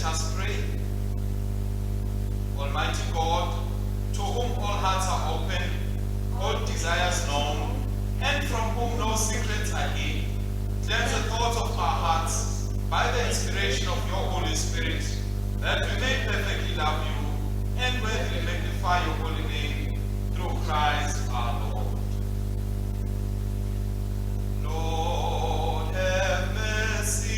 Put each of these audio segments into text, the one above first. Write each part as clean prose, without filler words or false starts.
Let us pray. Almighty God, to whom all hearts are open, all desires known, and from whom no secrets are hid, cleanse the thoughts of our hearts by the inspiration of your Holy Spirit, that we may perfectly love you and worthily magnify your holy name through Christ our Lord. Lord, have mercy.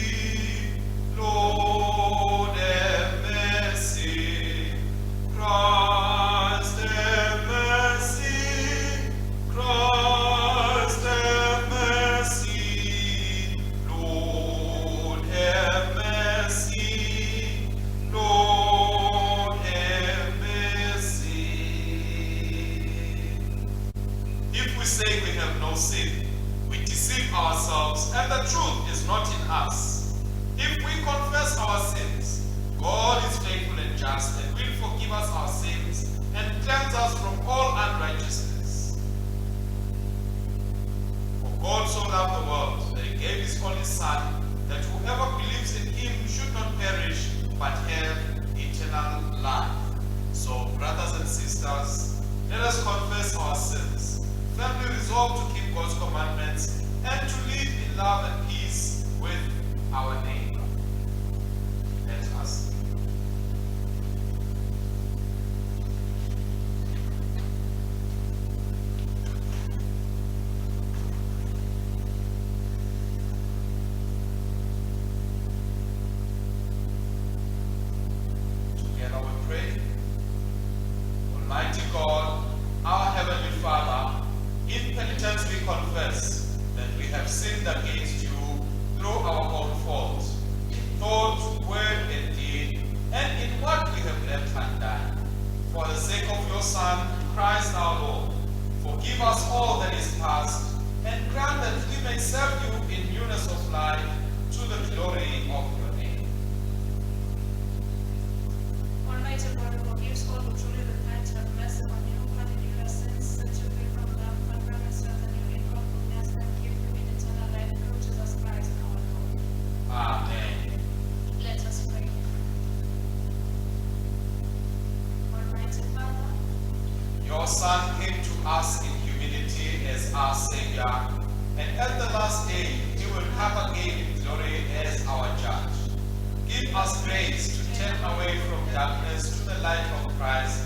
Lord, have mercy. Christ, have mercy. Christ, have mercy. Lord, have mercy. Lord, have mercy. If we say we have no sin, we deceive ourselves, and the truth is not in us. If we confess our sins, God is faithful and just and will forgive us our sins and cleanse us from all unrighteousness. For God so loved the world that he gave his only Son, that whoever believes in him should not perish but have eternal life. So, brothers and sisters, let us confess our sins, firmly resolve to keep God's commandments, and to live in love and peace with our neighbor. Let us sing. Together we pray. Almighty God, our Heavenly Father, in penitence we confess that we have sinned against you through our own fault, in thought, word, and deed, and in what we have left undone. For the sake of your Son, Christ our Lord, forgive us all that is past, and grant that we may serve you in newness of life, to the glory of your name. Almighty God, who forgives all who truly repent, have mercy on you, pardon you your sins, set you free from them, confirm and strengthen you in all goodness, and give you in eternal life through Jesus Christ our Lord. Amen. Let us pray. Almighty Father, Your Son came to us in humility as our Savior, and at the last day he will come again in glory as our Judge. Give us grace to turn away from darkness to the light of Christ,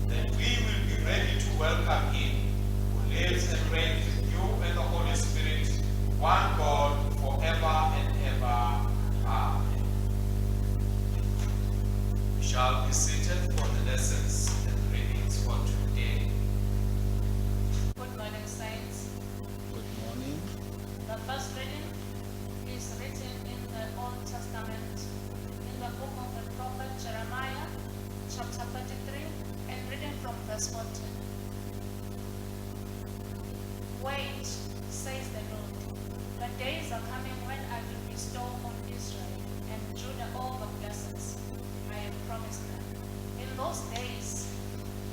that we will be ready to welcome him, who lives and reigns with you and the Holy Spirit, one God, forever and ever. Amen. We shall be seated for the lessons and readings for today. good morning, saints. Good morning. The first reading is written in the Old Testament, in the book of the prophet Jeremiah, chapter 33, and reading from verse 14. Wait, says the Lord, the days are coming when I will bestow on Israel and Judah all the blessings I have promised them. In those days,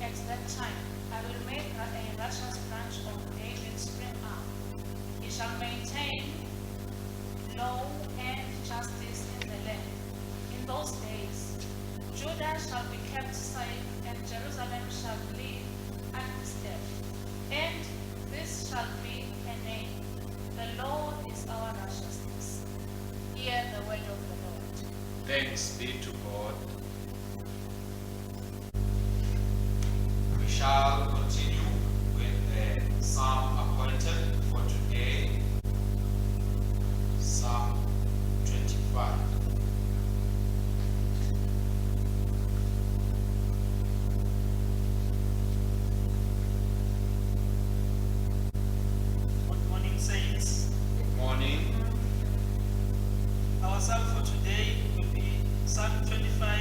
at that time, I will make a righteous branch of David spring up. He shall maintain law and justice in the land. In those days, Judah shall be kept safe, and Jerusalem shall live undisturbed. And this shall be her name: the Lord is our righteousness. Hear the word of the Lord. Thanks be to God. We shall continue with the psalm appointed for today, Psalm 25. Good morning, saints. Good morning. Our psalm for today will be Psalm 25,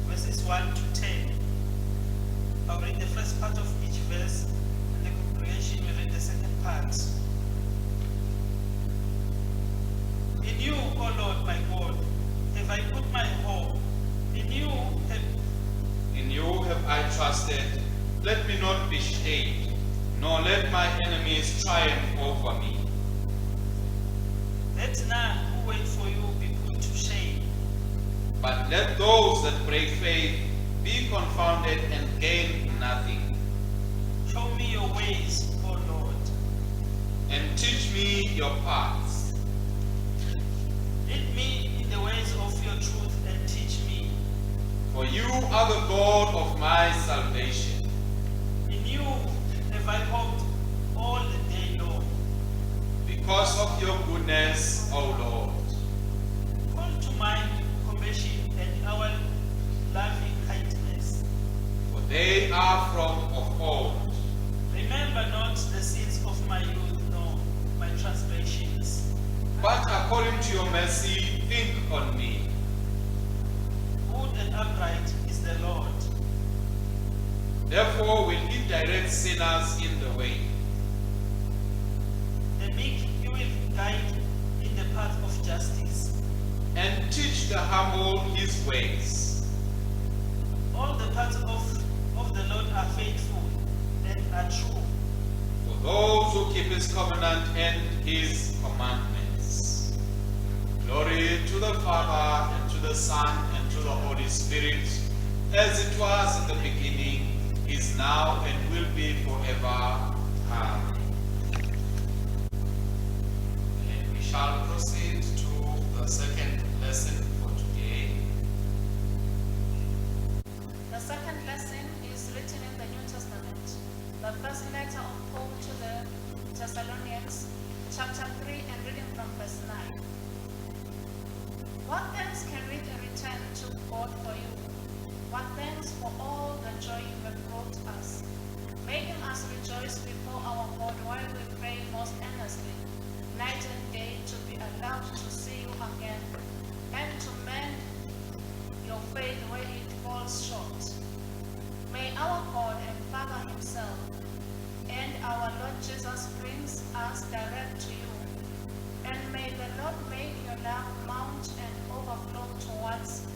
verses 1 to 10. I'll read the first part of each verse, and the congregation will read the second part. In you, O Lord my God, have I put my hope. In you have I trusted. Let me not be shamed, nor let my enemies triumph over me. Let none who wait for you be put to shame. But let those that break faith be confounded and gain nothing. Show me your ways, O Lord. And teach me your paths. Lead me in the ways of your truth and teach me. For you are the God of my salvation. In you have I hoped all the day long. Because of your goodness, O Lord. Call to mind compassion and our loving kindness. For they are from of old. Remember not the sins of my youth, nor my transgressions. But according to your mercy, think on me. Good and upright is the Lord. Therefore will he direct sinners in the way. The meek you will guide in the path of justice. And teach the humble his ways. All the paths of the Lord are faithful and are true. For those who keep his covenant and his commandments. Glory to the Father, and to the Son, and to the Holy Spirit, as it was in the beginning, is now, and will be forever. Amen. And we shall proceed to the second lesson for today. The second lesson is written in the New Testament, the first letter of Paul to the Thessalonians, chapter 3, and reading from verse 9. What thanks can we return to God for you? What thanks for all the joy you have brought us, making us rejoice before our God while we pray most earnestly, night and day, to be allowed to see you again, and to mend your faith where it falls short. May our God and Father himself and our Lord Jesus brings us direct to you, and may the Lord make your love mount and overflow towards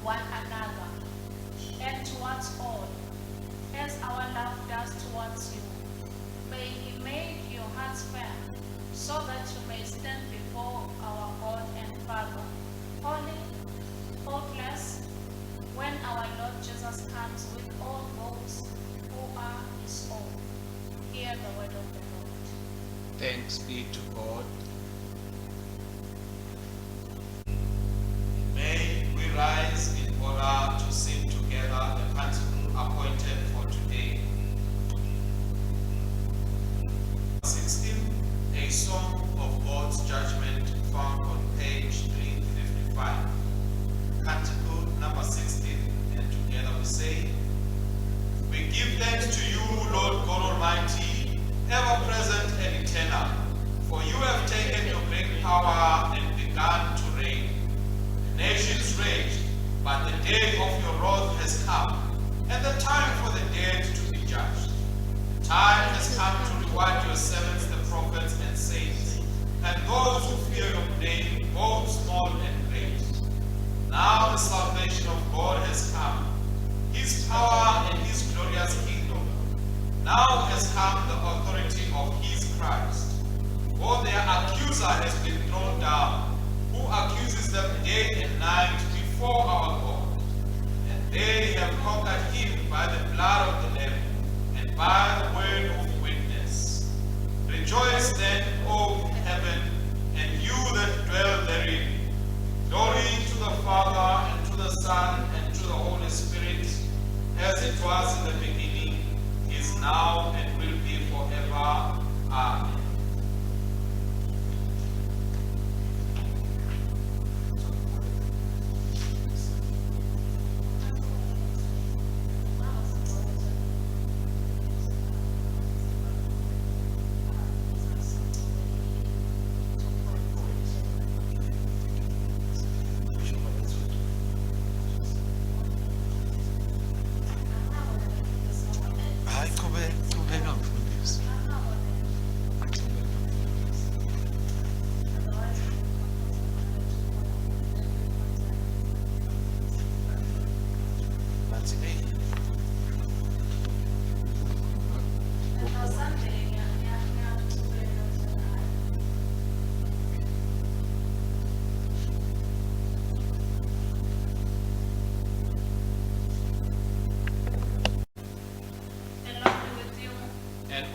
one another and towards all, as our love does towards you. May he make your hearts firm, so that you may stand before our God and Father, holy, faultless, when our Lord Jesus comes with all those who are his own. Hear the word of the Lord. Thanks be to God. May we rise in order to sing together the canticle appointed for today. 16, a song of God's judgment, found on page 355. Canticle number 16, and together we say, we give thanks to you, Lord God Almighty, ever present and eternal, for you have taken your great power and begun to reign. The nations raged, but the day of your wrath has come, and the time for the dead to be judged. The time has come to reward your servants, the prophets and saints, and those who fear your name, both small and great. Now the salvation of God has come, his power and his glorious kingdom. Now has come the authority of his Christ. For their accuser has been thrown down, who accuses them day and night before our God. And they have conquered him by the blood of the Lamb and by the word of witness. Rejoice then, O heaven, and you that dwell therein. Glory to the Father, and to the Son, and to the Holy Spirit, as it was in the beginning, is now, and will be forever. Amen.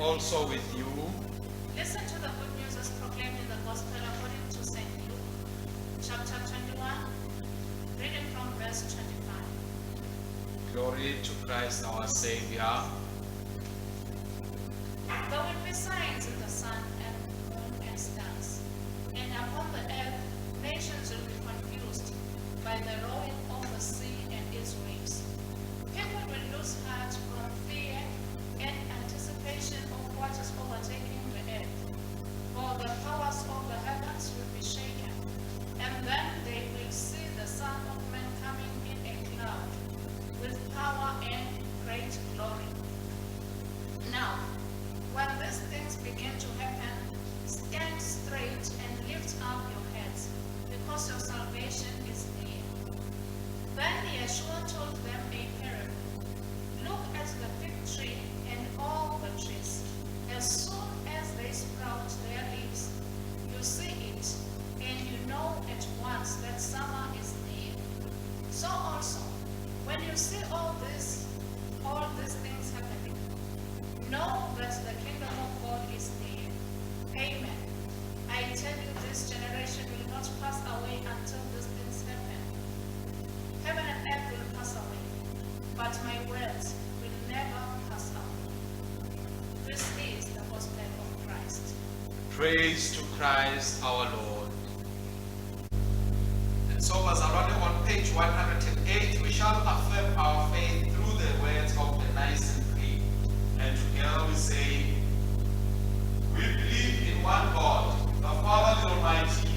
also with you. Listen to the good news as proclaimed in the Gospel according to St. Luke, chapter 21, reading from verse 25. Glory to Christ our Savior. There will be signs in the sun and moon and stars, and upon the earth nations will be confused by the roaring of the sea and its waves. People will lose heart from fear and anticipation of what is overtaking the earth, for the powers of the heavens will be shaken, and then they will see the Son of Man coming in a cloud with power and great glory. Now, when these things begin to happen, stand straight and lift up your heads, because your salvation is near. Then Yeshua told them a parable. Look at the fig tree and all the trees. As soon as they sprout their leaves, you see it, and you know at once that summer is near. So also, when you see all these things happening, know that the kingdom of God is near. Amen. I tell you, this generation will not pass away until these things happen. Heaven and earth will pass away, but my words will never pass away. This is the gospel of Christ. Praise to Christ our Lord. And so, Bazalwane, on page 108, we shall affirm our faith through the words of the Nicene Creed. And together we say, we believe in one God, the Father, the Almighty,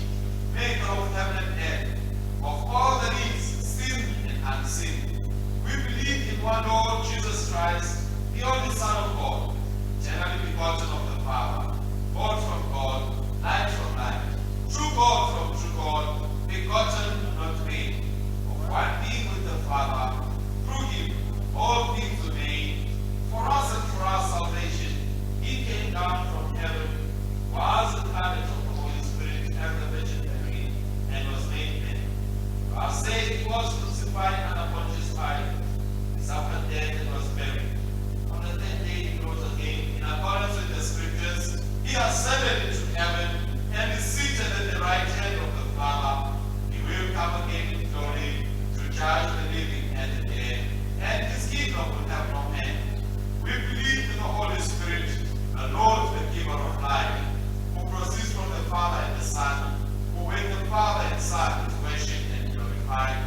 maker of heaven and earth, of all that is seen and unseen. We believe in one Lord Jesus Christ, the only Son of God, eternally begotten of the Father, God from God, light from light, true God from true God, begotten, not made, of one being with the Father. Through him all things were made. For us and for our salvation, he came down from heaven, was incarnate of the Holy Spirit and the Virgin Mary, and was made man. For our sake he was crucified under Pontius Pilate. He suffered death and was buried. On the third day he rose again, in accordance with the Scriptures. He ascended into heaven and is seated at the right hand of the Father. He will come again in glory to judge the living and the dead, and his kingdom will have no end. We believe in the Holy Spirit, the Lord, the giver of life, who proceeds from the Father and the Son, who with the Father and Son is worshipped and glorified,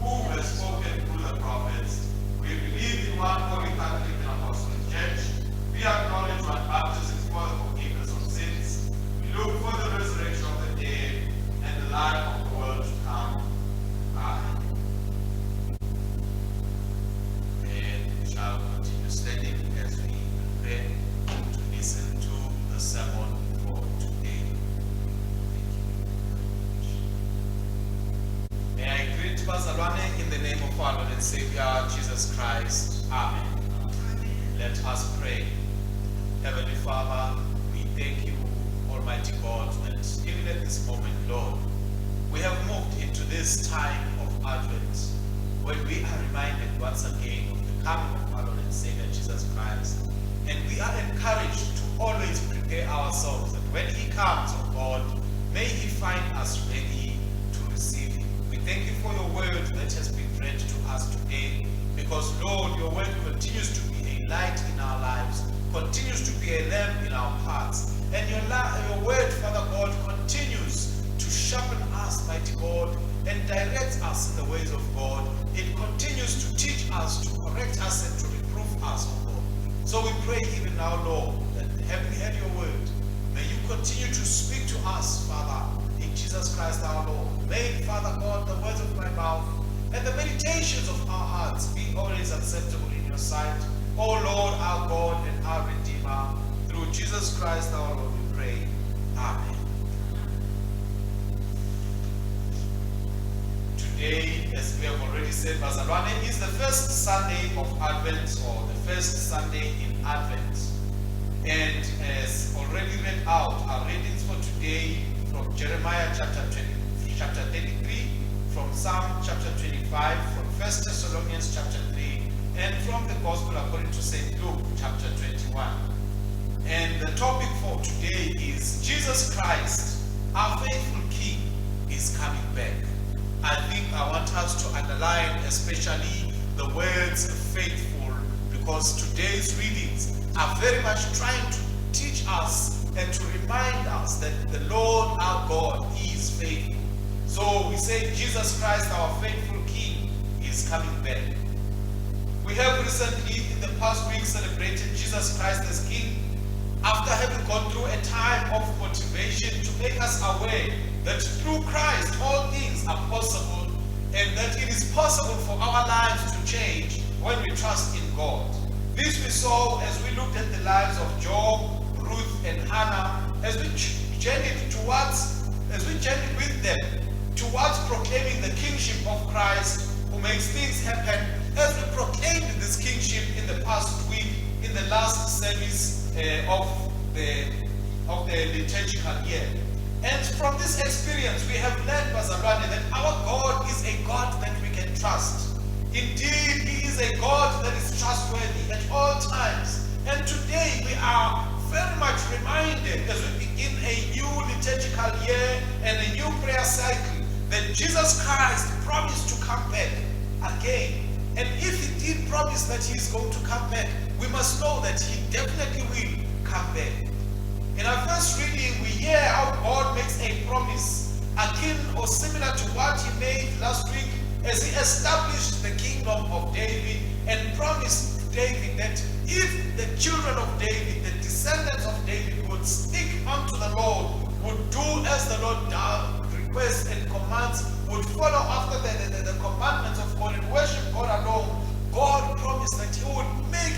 who has spoken through the prophets. We believe in one holy Catholic and Apostolic Church. We acknowledge one baptism for the forgiveness of sins. We look for the resurrection of the dead and the life of the world to come. Amen. And we shall continue standing as we prepare to listen to the sermon for today. Thank you. May I greet Bazalwane in the name of our Lord and Savior Jesus Christ. Amen. Let us pray. Heavenly Father, we thank you, Almighty God, that even at this moment, Lord, we have moved into this time of Advent, when we are reminded once again of the coming of our Lord and Savior Jesus Christ. And we are encouraged to always prepare ourselves that when he comes, oh God, may he find us ready to receive him. We thank you for your word that has been read to us today, because Lord, your word continues to be a light in our lives, continues to be a lamp in our paths, and your word, Father God, continues to sharpen us, mighty God, and direct us in the ways of God. It continues to teach us, to correct us, and to reprove us, oh God. So we pray even now, Lord, that having heard your word, may you continue to speak to us, Father, in Jesus Christ our Lord. May, Father God, the words of my mouth and the meditations of our hearts be always acceptable in your sight, O Lord, our God and our Redeemer. Through Jesus Christ our Lord we pray. Amen. Today, as we have already said, Bazalwane is the first Sunday of Advent, or the first Sunday in Advent. And as already read out, our readings for today from Jeremiah chapter 33, from Psalm chapter 25, from 1 Thessalonians chapter 3, and from the Gospel according to St. Luke chapter 21. And the topic for today is Jesus Christ, our faithful King, is coming back. I think I want us to underline especially the words faithful, because today's readings are very much trying to teach us and to remind us that the Lord our God is faithful. So we say Jesus Christ, our faithful King, is coming back. We have recently in the past week celebrated Jesus Christ as King, after having gone through a time of motivation to make us aware that through Christ all things are possible, and that it is possible for our lives to change when we trust in God. This we saw as we looked at the lives of Job, Ruth, and Hannah, as we journeyed with them towards proclaiming the kingship of Christ, who makes things happen, as we proclaimed this kingship in the past week, in the last service of the liturgical year. And from this experience, we have learned, Bazalwane, that our God is a God that we can trust. Indeed, He is a God that is trustworthy at all times. And today we are very much reminded, as we begin a new liturgical year and a new prayer cycle, that Jesus Christ promised to come back again. And if He did promise that He is going to come back, we must know that He definitely will come back. In our first reading, we hear how God makes a promise akin or similar to what He made last week as He established the kingdom of David and promised David that if the children of David, the descendants of David, would stick unto the Lord, would do as the Lord requests and commands, would follow after the commandments of God and worship God alone, God promised that He would make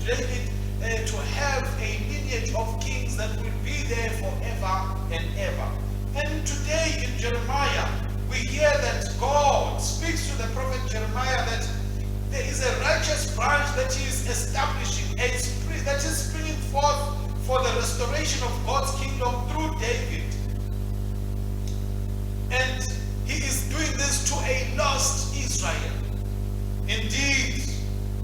David to have a lineage of kings that will be there forever and ever. And today in Jeremiah, we hear that God speaks to the prophet Jeremiah that there is a righteous branch that He is establishing, that is springing forth for the restoration of God's kingdom through David. And He is doing this to a lost Israel. Indeed,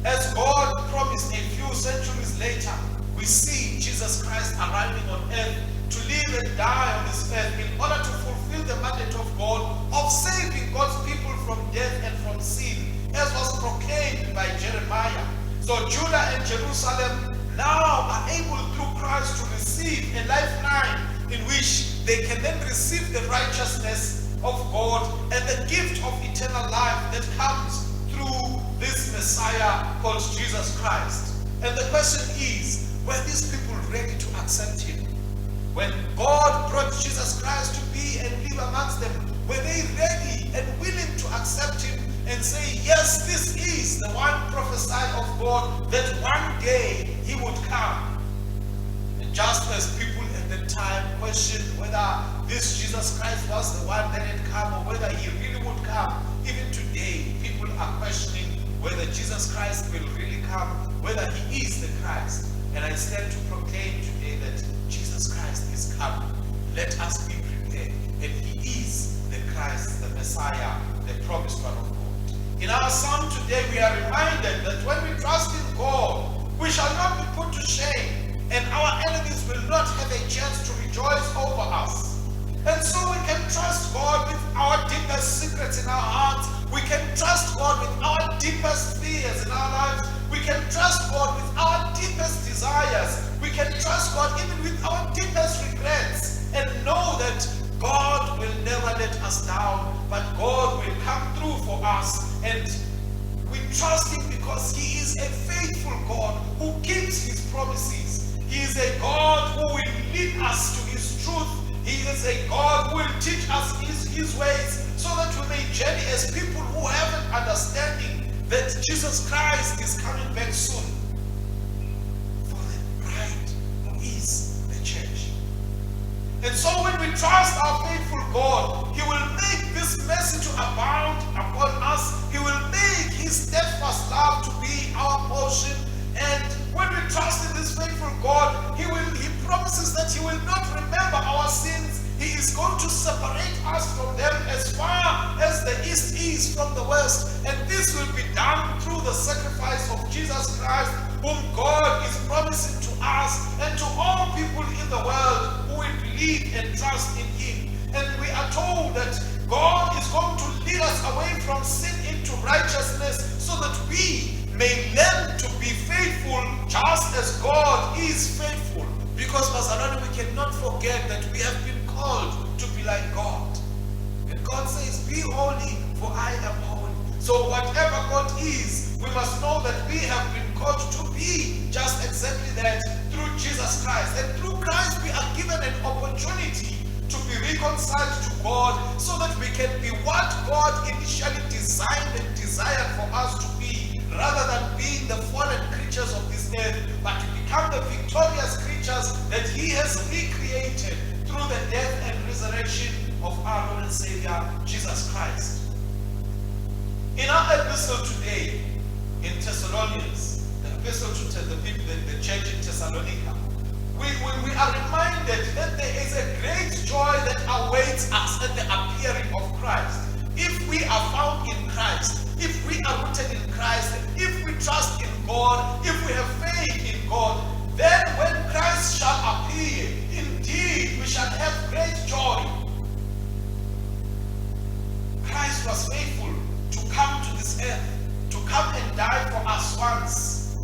as God promised a few centuries later, we see Jesus Christ arriving on earth to live and die on this earth in order to fulfill the mandate of God of saving God's people from death and from sin, as was proclaimed by Jeremiah. So Judah and Jerusalem now are able through Christ to receive a lifeline in which they can then receive the righteousness of God and the gift of eternal life that comes through this Messiah called Jesus Christ. And the question is, were these people ready to accept Him? When God brought Jesus Christ to be and live amongst them, were they ready and willing to accept Him and say, yes, this is the one prophesied of God, that one day He would come? And just as people at that time questioned whether this Jesus Christ was the one that had come or whether He really would come, even today people are questioning whether Jesus Christ will really come, whether He is the Christ. And I stand to proclaim today that Jesus Christ is coming. Let us be prepared. And He is the Christ, the Messiah, the promised one of God. In our psalm today, we are reminded that when we trust in God, we shall not be put to shame, and our enemies will not have a chance to rejoice over us. And so we can trust God with our deepest secrets in our hearts. We can trust God with our deepest fears in our lives. We can trust God with our deepest desires. We can trust God even with our deepest regrets, and know that God will never let us down, but God will come through for us. And we trust Him because He is a faithful God who keeps His promises. He is a God who will lead us to His truth. He is a God who will teach us His ways, so that we may journey as people who have an understanding that Jesus Christ is coming back soon for the bride who is the church. And so when we trust our faithful God, He will make this mercy to abound upon us. He will make His steadfast love to be our portion. And when we trust in this faithful God, He promises that He will not remember our sins. He is going to separate us from them as far as the east is from the west. And this will be done through the sacrifice of Jesus Christ, whom God is promising to us and to all people in the world who will believe and trust in Him. And we are told that God is going to lead us away from sin into righteousness so that we may learn to be faithful just as God is faithful. Because, Pastor, we cannot forget that we have been called to be like God. And God says, be holy, for I am holy. So whatever God is, we must know that we have been called to be just exactly that through Jesus Christ. And through Christ, we are given an opportunity to be reconciled to God so that we can be what God initially designed and desired for us to be, rather than being the fallen creatures of this earth, but to become the victorious creatures that He has recreated through the death and resurrection of our Lord and Savior, Jesus Christ. In our epistle today, in Thessalonians, the epistle to the people, the church in Thessalonica, we are reminded that there is a great joy that awaits us at the appearing of Christ. If we are found in Christ, if we are rooted in Christ, if we trust in God, if we have faith in God, then when Christ shall appear, indeed we shall have great joy. Christ was faithful to come to this earth, to come and die for us once.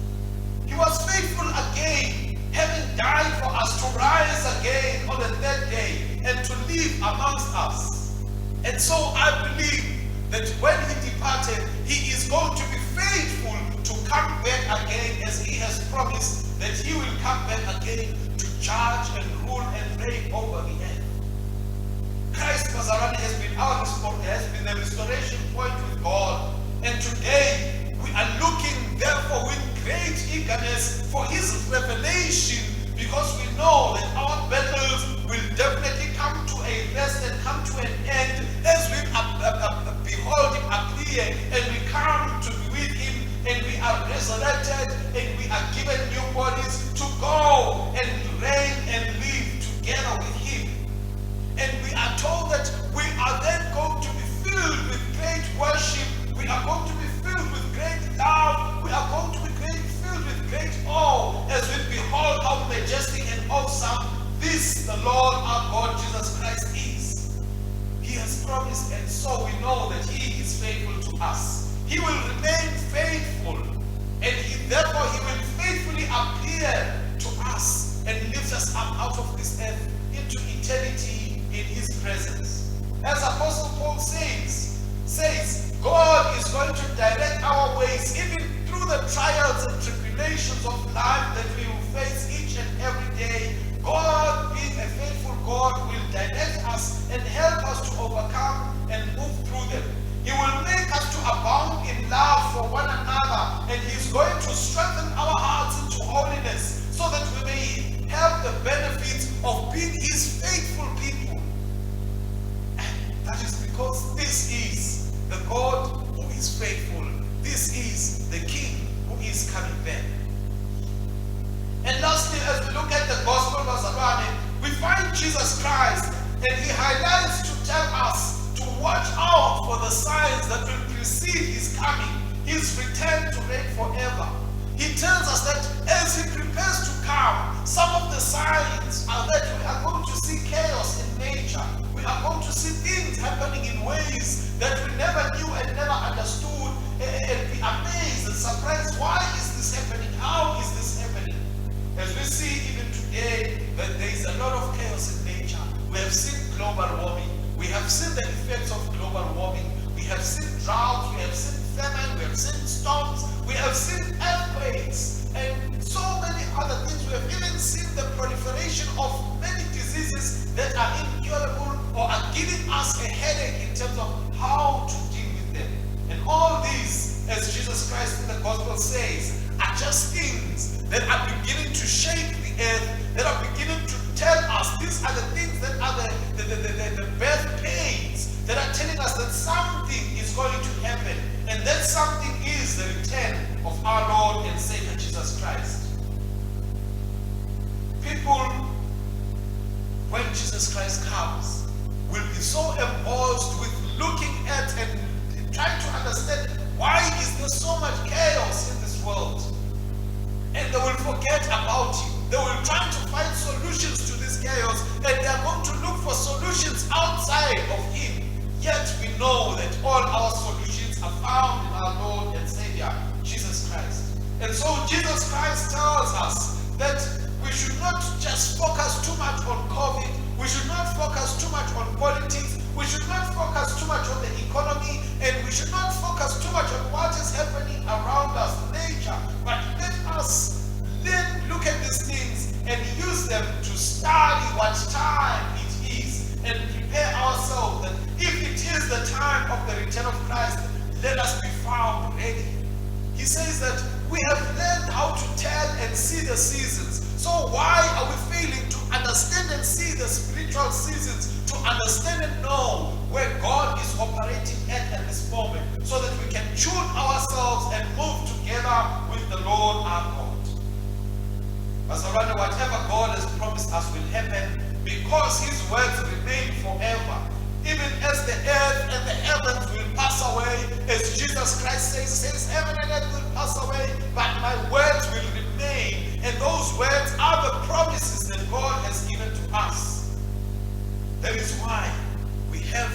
He was faithful again, having died for us, to rise again on the third day and to live amongst us. And so I believe that when He departed, He is going to be faithful to come back again, as He has promised that He will come back again to judge and rule and reign over the earth. Christ has been the restoration point with God. And today we are looking therefore with great eagerness for His revelation, because we know that our battles will definitely come to a rest and come to an end as we behold Him appear and we come to be with Him, and we are resurrected and we are given new bodies to go and reign and live together with Him. And we are told that we are then going to be filled with great worship. We are going to be filled with great love. We are going to be filled with great awe as we behold how majestic and awesome this, the Lord our God Jesus Christ, is. He has promised, and so we know that He is faithful to us. He will remain faithful, and therefore He will faithfully appear to us and lift us up out of this earth into eternity in His presence. As Apostle Paul says, God is going to direct our ways even through the trials and tribulations of life that we will face each and every day. God, being a faithful God, will direct us and help us to overcome and move through them. He will make us to abound in love for one another, and He's going to strengthen our hearts into holiness so that we may have the benefits of being His faithful people. And that is because this is the God who is faithful. This is the King who is coming back. And lastly, as we look at the Gospel of Mazarane, we find Jesus Christ, and He highlights to tell us to watch out for the signs that will precede His coming, His return to reign forever. He tells us that as He prepares to come, some of the signs are that we are going to see chaos in nature. We are going to see things happening in ways that we never knew and never understood, and be amazed and surprised. Why is this happening? How is this happening? As we see even today that there is a lot of chaos in nature. We have seen global warming. We have seen the effects of global warming. We have seen droughts. We have seen famine. We have seen storms. We have seen earthquakes and so many other things. We have even seen the proliferation of many diseases that are incurable or are giving us a headache in terms of how to deal with them. And all these, as Jesus Christ in the Gospel says, are just things that are beginning to shake the earth, that are beginning to tell us these are the things that are the birth pains that are telling us that something is going to happen, and that something is the return of our Lord and Savior Jesus Christ. People, when Jesus Christ comes, will be so embossed with looking at and trying to understand, why is there so much chaos in this world? see the seasons. So why are we failing to understand and see the spiritual seasons, to understand and know where God is operating at this moment, so that we can tune ourselves and move together with the Lord our God? Bazalwane, whatever God has promised us will happen, because his words remain forever. Even as the earth and the heavens will pass away, as Jesus Christ says, heaven and earth will pass away, but my words will remain. And those words are the promises that God has given to us. That is why we have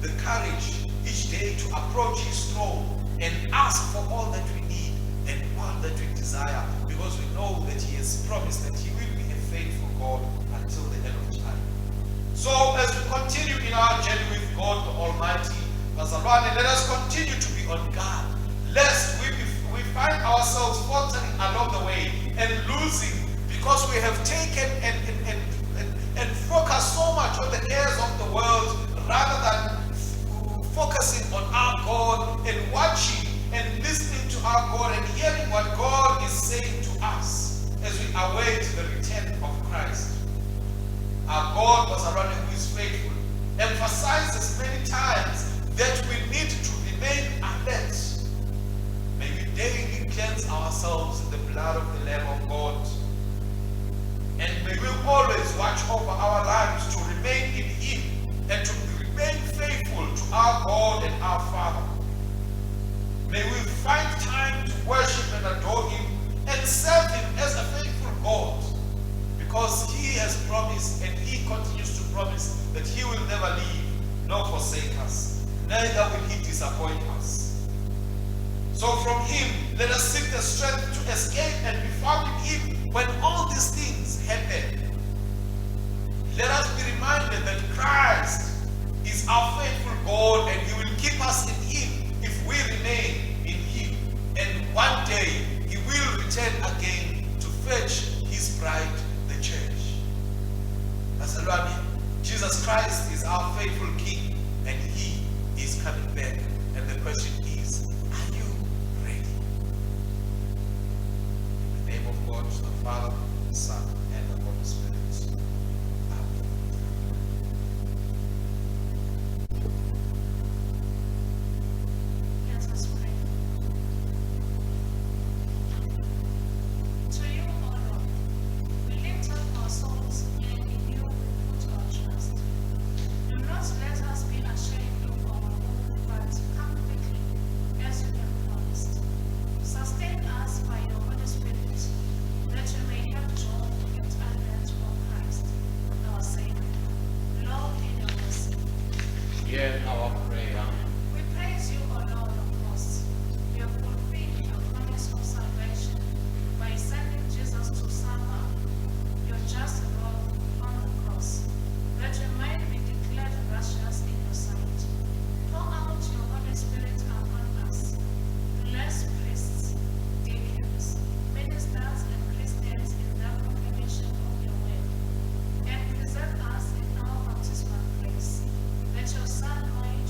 the courage each day to approach his throne and ask for all that we need and all that we desire, because we know that he has promised that he will be a faithful God until the end of time. So as we continue in our journey with God the Almighty, Bazalwane, let us continue to be on guard, lest we find ourselves faltering along the way and losing, because we have taken and focused so much on the cares of the world rather than focusing on our God and watching and listening to our God and hearing what God is saying to us as we await the return of Christ. Our God, Bazalwane, who is faithful, emphasizes many times that we need to remain alert. May we daily cleanse ourselves in the blood of the Lamb of God. And may we always watch over our lives to remain in him and to remain faithful to our God and our Father. May we find time to worship and adore him and serve him as a faithful God, because he has promised and he continues to promise that he will never leave nor forsake us, neither will he disappoint us. So from him, let us seek the strength to escape and be found in him when all these things happen. Let us be reminded that Christ is our faithful God, and he will keep us in him if we remain in him. And one day he will return again to fetch his bride, the church. Bazalwane, Jesus Christ is our faithful King, and he is coming back. And the question is, are you ready? In the name of God, the Father, the Son, and the Holy Spirit. Amen. Let us pray. To you, O Lord, we lift up our souls, and in you put our trust. Do not let us be ashamed of our hope, but come quickly, as you have promised. Sustain us by your Holy Spirit, that we may have joy and advent of Christ, our Savior. Lord, in your mercy. Hear our prayer. We praise you, O Lord of hosts. You have fulfilled your promise of salvation by sending Jesus to suffer your just wrath on the cross, that we might be declared righteous in your sight. Pour out your Holy Spirit upon us. Bless priests, deacons, ministers, and Christians in the proclamation of your word, and preserve us in our baptismal grace, that your Son might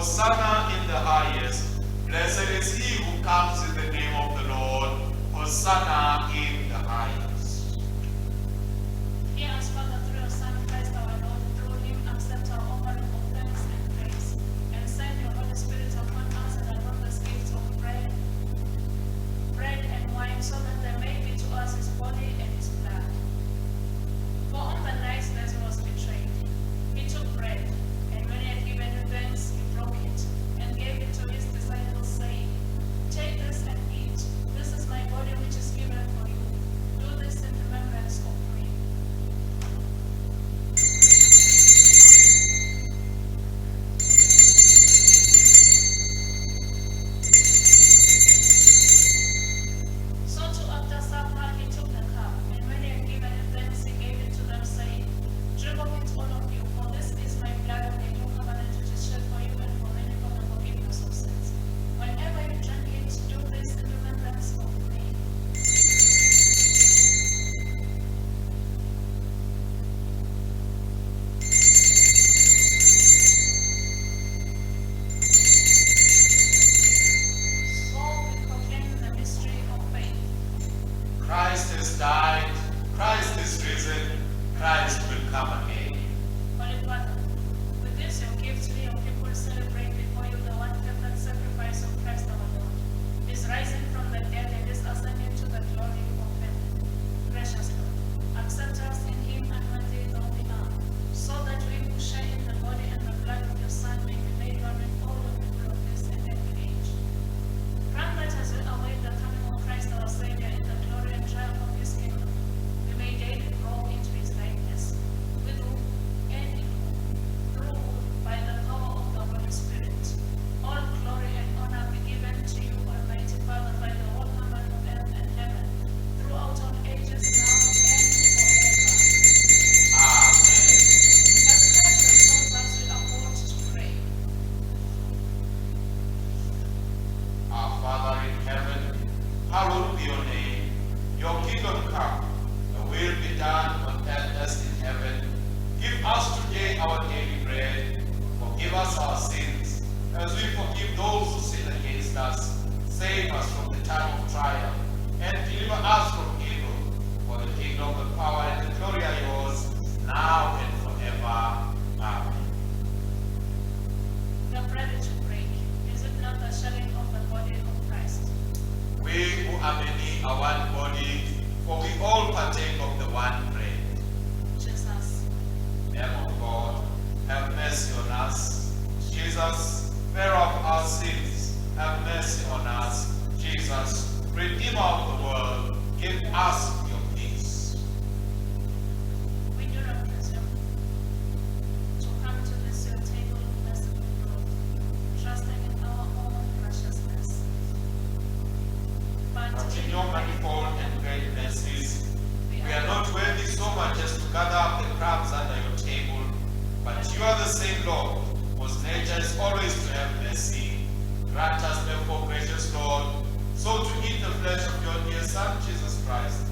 Hosanna in the highest. Blessed is he who comes in the name of the Lord. Hosanna in the highest. Hear us, Father, through your Son, Christ our Lord. Through him, accept our offering of thanks and praise. And send your Holy Spirit upon us and upon the gifts of bread and wine, so that they may be to us his body and his blood. For on the night that he was betrayed, he took bread, and when he had given thanks, he broke it, and gave it to his disciples, saying, Take this and eat. This is my body which is given for you. Do this in remembrance of me. So too after supper he took the cup, and when he had given thanks, he gave it to them, saying, Drink of it, all of you, for this is my blood of the new covenant, which is shed for you and for many for the forgiveness of sins. Whenever you drink it, do this in remembrance of me. So we proclaim the mystery of faith. Christ has died. Christ is risen. Christ will come again. Holy Father, with this your gift, we your people celebrate before you the one perfect sacrifice of Christ our Lord, his rising from the dead and his ascending to the glory of heaven. Gracious Lord, accept us in him and unworthy though we are, so that we who share in the body and the blood of your Son may be made one with all the people of this and every age. Grant that as we await the coming of Christ our Savior in the glory and triumph of his kingdom, we may daily grow into his likeness, with whom and in whom, through whom, by the power of the Holy Spirit, all glory and honor be given to you, Almighty Father, by the whole command of earth and heaven, throughout all ages, now and forever. Amen. As Christ has taught us, we are called to pray. Our Father in heaven, hallowed be your name. Your kingdom come. Your will be done on earth as in heaven. Give us today our daily bread. Forgive us our sins, as we forgive those who sin against us. Save us from the time of trial, and deliver us from evil. For the kingdom, the power, and the glory are yours, now and forever. Amen. The bread which we break, is it not the sharing of the body of Christ? We who are many are one body, for we all partake of the one bread. Jesus, Lamb of God, have mercy on us. Jesus, bearer of our sins, have mercy on us. Jesus, Redeemer of the world, give us your peace. we do not presume to come to this your table, blessed of God, trusting in our own righteousness. But But in your manifold and great mercies, we are not worthy so much as to gather up the crumbs under your table, but you are the same Lord, whose nature is always to have mercy. Grant us therefore, gracious Lord, so to eat the flesh of your dear Son, Jesus Christ,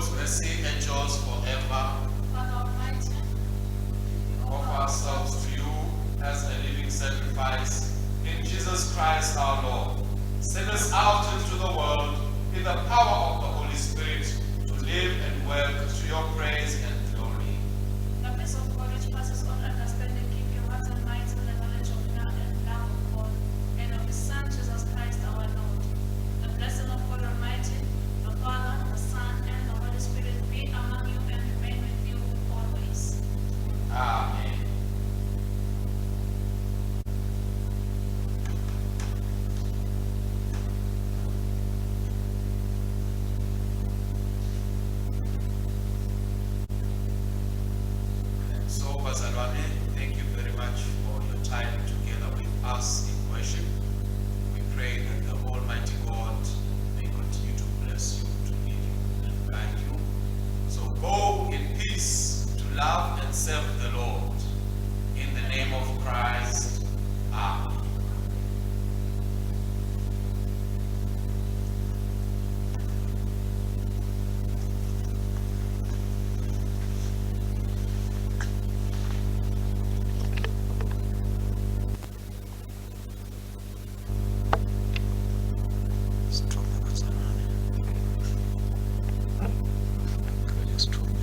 God's mercy endures forever. Father Almighty, Offer ourselves to you as a living sacrifice in Jesus Christ our Lord. Send us out into the world in the power of the Holy Spirit to live and work to your praise and glory. the peace of God which passes all understanding, keep your hearts and minds in the knowledge of God and love of God, and of His Son, Jesus Christ our Lord. The blessing of God Almighty, the Father, the Son, and the Holy Spirit be among you and remain with you always. Amen. And so, Bazalwane, thank you very much for your time together with us in worship. We pray that the Almighty God may continue to bless you, to lead you, and guide you. So go in peace to love and serve the Lord. In the name of Christ. Amen. Stroke.